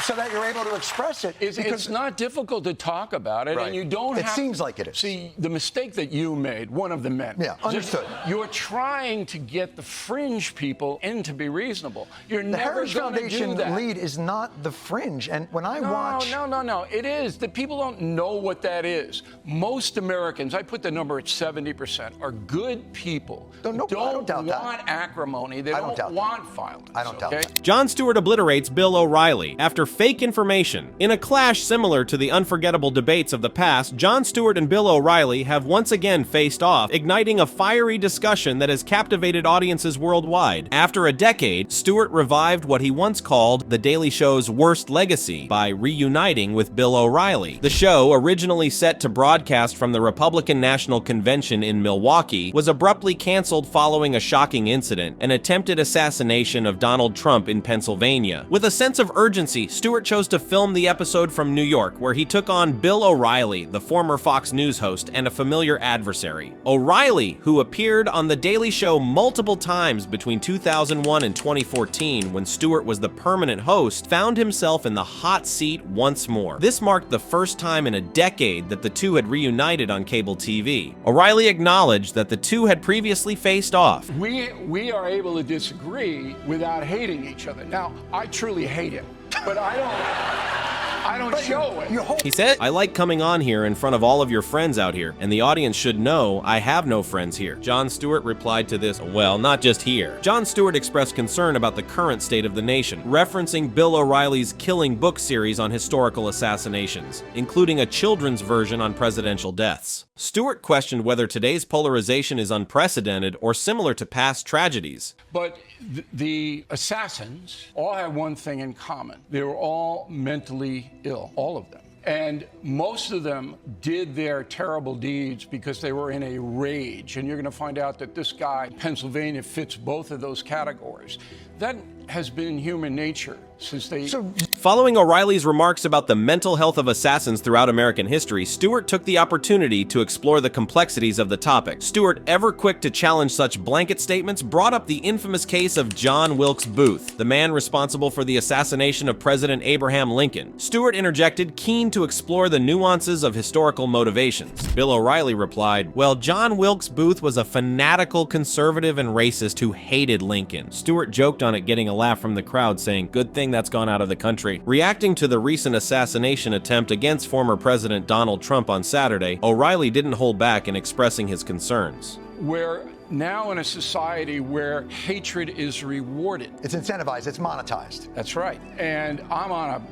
so that you're able to express it. It's not difficult to talk about it, and you don't have... It seems like it is. See, the mistake that you made, one of the men... Yeah, understood. You're trying to get the fringe people in to be reasonable. You're never going to do that. The Heritage Foundation lead is not the fringe, and when I watch... No, it is. The people don't know what that is. Most Americans, I put the number at 70%, are good people. I don't doubt that. Want acrimony. They don't want violence. I don't doubt that. Jon Stewart obliterates Bill O'Reilly after fake information. In a clash similar to the unforgettable debates of the past, Jon Stewart and Bill O'Reilly have once again faced off, igniting a fiery discussion that has captivated audiences worldwide. After a decade, Stewart revived what he once called The Daily Show's worst legacy by reuniting with Bill O'Reilly. The show, originally set to broadcast from the Republican National Convention in Milwaukee, was abruptly canceled following a shocking incident, an attempted assassination of Donald Trump in Pennsylvania. With a sense of urgency, Stewart chose to film the episode from New York, where he took on Bill O'Reilly, the former Fox News host and a familiar adversary. O'Reilly, who appeared on The Daily Show multiple times between 2001 and 2014 when Stewart was the permanent host, found himself in the hot seat once more. This marked the first time in a decade that the two had reunited on cable TV. O'Reilly acknowledged that the two had previously faced off. We are able to disagree without hating each other. Now, I truly hate him, but I don't show it. He said, "I like coming on here in front of all of your friends out here, and the audience should know I have no friends here." Jon Stewart replied to this, "Well, not just here." Jon Stewart expressed concern about the current state of the nation, referencing Bill O'Reilly's Killing book series on historical assassinations, including a children's version on presidential deaths. Stewart questioned whether today's polarization is unprecedented or similar to past tragedies. But the assassins all had one thing in common. They were all mentally ill, all of them. And most of them did their terrible deeds because they were in a rage. And you're going to find out that this guy in Pennsylvania fits both of those categories. That has been human nature since they... Following O'Reilly's remarks about the mental health of assassins throughout American history, Stewart took the opportunity to explore the complexities of the topic. Stewart, ever quick to challenge such blanket statements, brought up the infamous case of John Wilkes Booth, the man responsible for the assassination of President Abraham Lincoln. Stewart interjected, keen to explore the nuances of historical motivations. Bill O'Reilly replied, "Well, John Wilkes Booth was a fanatical conservative and racist who hated Lincoln." Stewart joked on it, getting a laugh from the crowd, saying, "Good thing that's gone out of the country." Reacting to the recent assassination attempt against former President Donald Trump on Saturday, O'Reilly didn't hold back in expressing his concerns. We're now in a society where hatred is rewarded. It's incentivized, it's monetized. That's right. And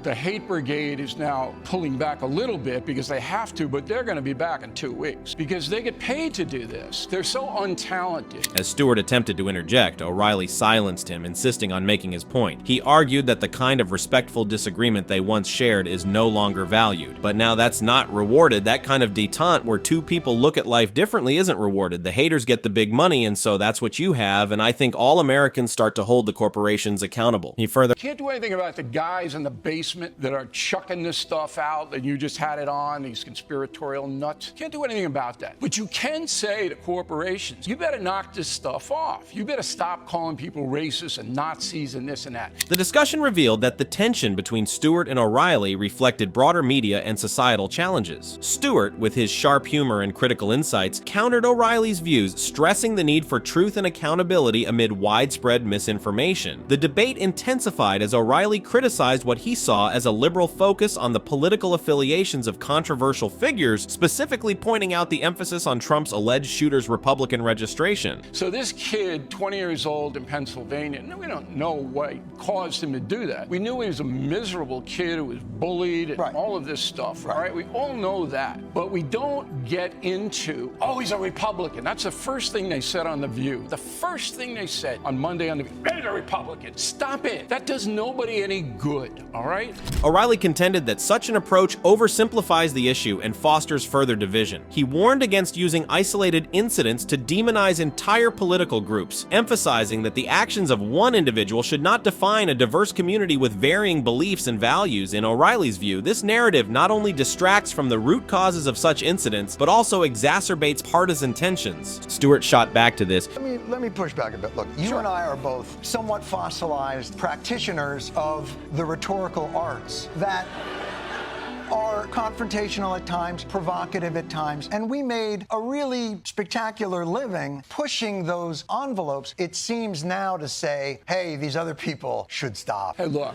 the hate brigade is now pulling back a little bit because they have to, but they're going to be back in 2 weeks because they get paid to do this. They're so untalented. As Stewart attempted to interject, O'Reilly silenced him, insisting on making his point. He argued that the kind of respectful disagreement they once shared is no longer valued. But now that's not rewarded. That kind of detente where two people look at life differently isn't rewarded. The haters get the big money, and so that's what you have, and I think all Americans start to hold the corporations accountable. He further, "Can't do anything about the guys in the basement that are chucking this stuff out, and you just had it on, these conspiratorial nuts. Can't do anything about that. But you can say to corporations, you better knock this stuff off. You better stop calling people racist and Nazis and this and that." The discussion revealed that the tension between Stewart and O'Reilly reflected broader media and societal challenges. Stewart, with his sharp humor and critical insights, countered O'Reilly's views, stressing the need for truth and accountability amid widespread misinformation. The debate intensified as O'Reilly criticized what he saw as a liberal focus on the political affiliations of controversial figures, specifically pointing out the emphasis on Trump's alleged shooter's Republican registration. So this kid, 20 years old in Pennsylvania, we don't know what caused him to do that. We knew he was a miserable kid who was bullied and all of this stuff, right? We all know that. But we don't get into, oh, he's a Republican. That's the first thing they said on The View. The first thing they said on Monday on The View, he's a Republican. Stop it. That does nobody any good, all right? O'Reilly contended that such an approach oversimplifies the issue and fosters further division. He warned against using isolated incidents to demonize entire political groups, emphasizing that the actions of one individual should not define a diverse community with varying beliefs and values. In O'Reilly's view, this narrative not only distracts from the root causes of such incidents, but also exacerbates partisan tensions. used. Stewart shot back to this. Let me push back a bit. Look, you and I are both somewhat fossilized practitioners of the rhetorical arts that are confrontational at times, provocative at times, and we made a really spectacular living pushing those envelopes. It seems now to say, hey, these other people should stop. Hey, look.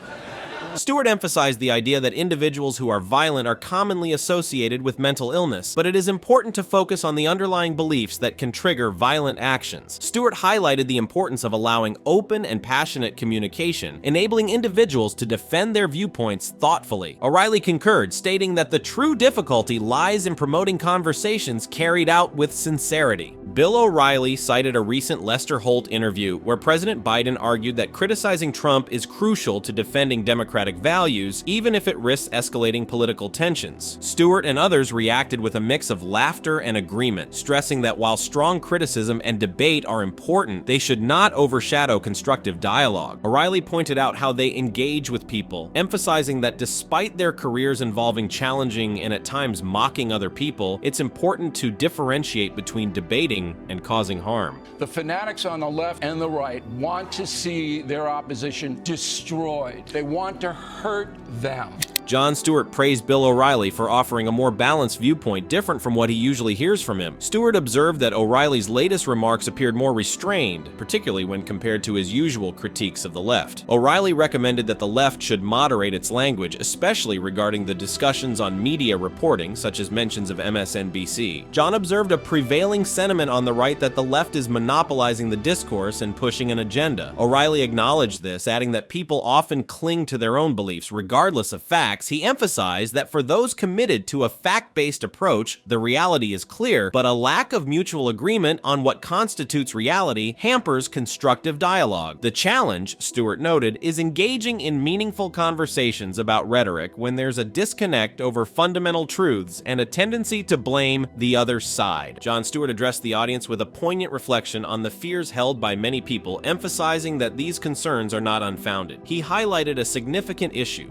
Stewart emphasized the idea that individuals who are violent are commonly associated with mental illness, but it is important to focus on the underlying beliefs that can trigger violent actions. Stewart highlighted the importance of allowing open and passionate communication, enabling individuals to defend their viewpoints thoughtfully. O'Reilly concurred, stating that the true difficulty lies in promoting conversations carried out with sincerity. Bill O'Reilly cited a recent Lester Holt interview where President Biden argued that criticizing Trump is crucial to defending democratic values, even if it risks escalating political tensions. Stewart and others reacted with a mix of laughter and agreement, stressing that while strong criticism and debate are important, they should not overshadow constructive dialogue. O'Reilly pointed out how they engage with people, emphasizing that despite their careers involving challenging and at times mocking other people, it's important to differentiate between debating and causing harm. The fanatics on the left and the right want to see their opposition destroyed. They want to hurt them. Jon Stewart praised Bill O'Reilly for offering a more balanced viewpoint different from what he usually hears from him. Stewart observed that O'Reilly's latest remarks appeared more restrained, particularly when compared to his usual critiques of the left. O'Reilly recommended that the left should moderate its language, especially regarding the discussions on media reporting, such as mentions of MSNBC. Jon observed a prevailing sentiment on the right that the left is monopolizing the discourse and pushing an agenda. O'Reilly acknowledged this, adding that people often cling to their own beliefs, regardless of facts. He emphasized that for those committed to a fact-based approach, the reality is clear, but a lack of mutual agreement on what constitutes reality hampers constructive dialogue. The challenge, Stewart noted, is engaging in meaningful conversations about rhetoric when there's a disconnect over fundamental truths and a tendency to blame the other side. Jon Stewart addressed the audience with a poignant reflection on the fears held by many people, emphasizing that these concerns are not unfounded. He highlighted a significant issue.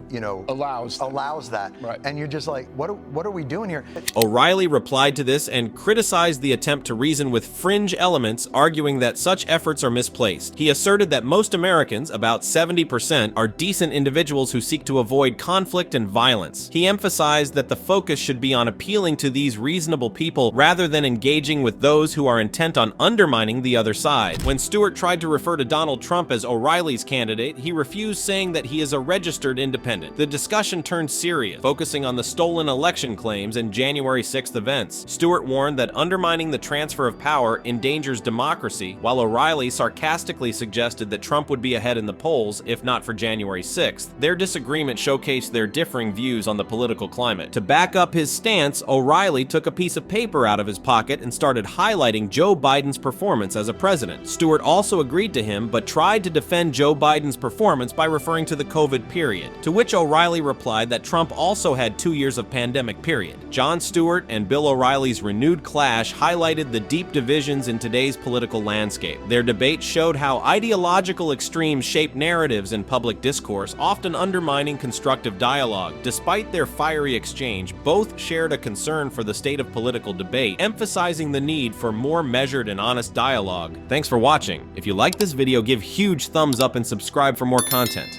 Allows that. Right. And you're just like, what are we doing here? O'Reilly replied to this and criticized the attempt to reason with fringe elements, arguing that such efforts are misplaced. He asserted that most Americans, about 70%, are decent individuals who seek to avoid conflict and violence. He emphasized that the focus should be on appealing to these reasonable people rather than engaging with those who are intent on undermining the other side. When Stewart tried to refer to Donald Trump as O'Reilly's candidate, he refused, saying that he is a registered independent. The discussion turned serious, focusing on the stolen election claims and January 6th events. Stewart warned that undermining the transfer of power endangers democracy, while O'Reilly sarcastically suggested that Trump would be ahead in the polls if not for January 6th. Their disagreement showcased their differing views on the political climate. To back up his stance, O'Reilly took a piece of paper out of his pocket and started highlighting Joe Biden's performance as a president. Stewart also agreed to him, but tried to defend Joe Biden's performance by referring to the COVID period, to which O'Reilly replied that Trump also had 2 years of pandemic period. Jon Stewart and Bill O'Reilly's renewed clash highlighted the deep divisions in today's political landscape. Their debate showed how ideological extremes shape narratives in public discourse, often undermining constructive dialogue. Despite their fiery exchange, both shared a concern for the state of political debate, emphasizing the need for more measured and honest dialogue. Thanks for watching. If you liked this video, give huge thumbs up and subscribe for more content.